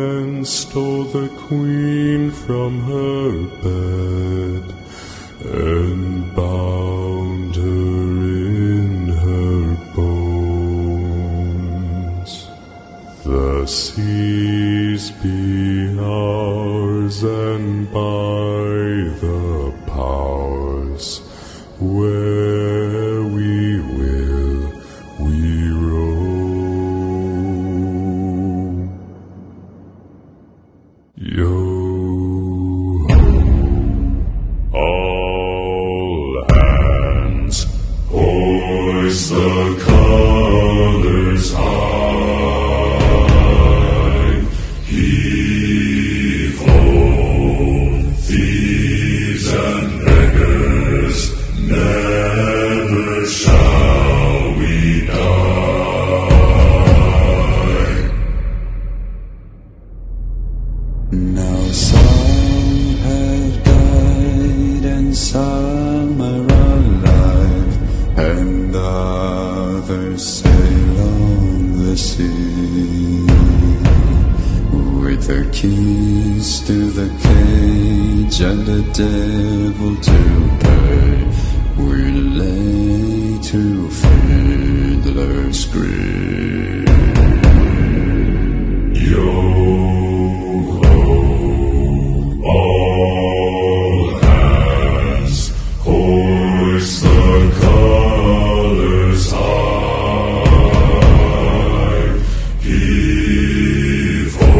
and stole the queen from her bed, and bound her in her bones. The seas be ours, and by the powers where we will we roam. Yoho, all hands, hoist the colors high, heave ho, thieves and beggars, never shall we die. Now some have died and some are alive, and others sail on the sea, with their keys to the cage and the devil to pay. We lay to fiddler's grave. Yoho, all hands, hoist the colors high, heave ho,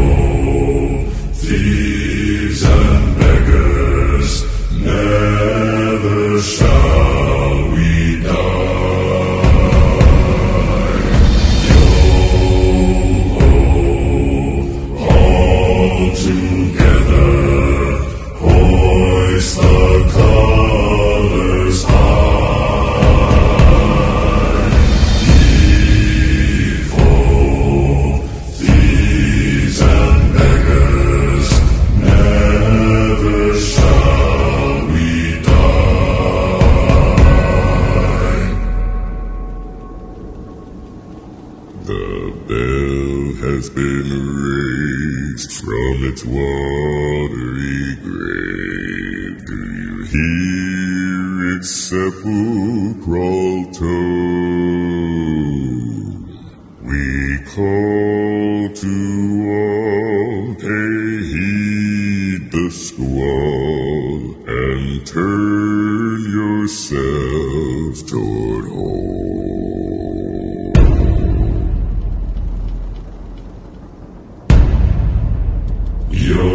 thieves and beggars, never shall we die. Yoho, all together, hoist the colors high, heave ho, thieves and beggars, never shall we die. The bell has been raised from its watery grave. Do you hear its sepulchral tone? We call to all, hey, heed the squall, and turn yourself toward home. Yo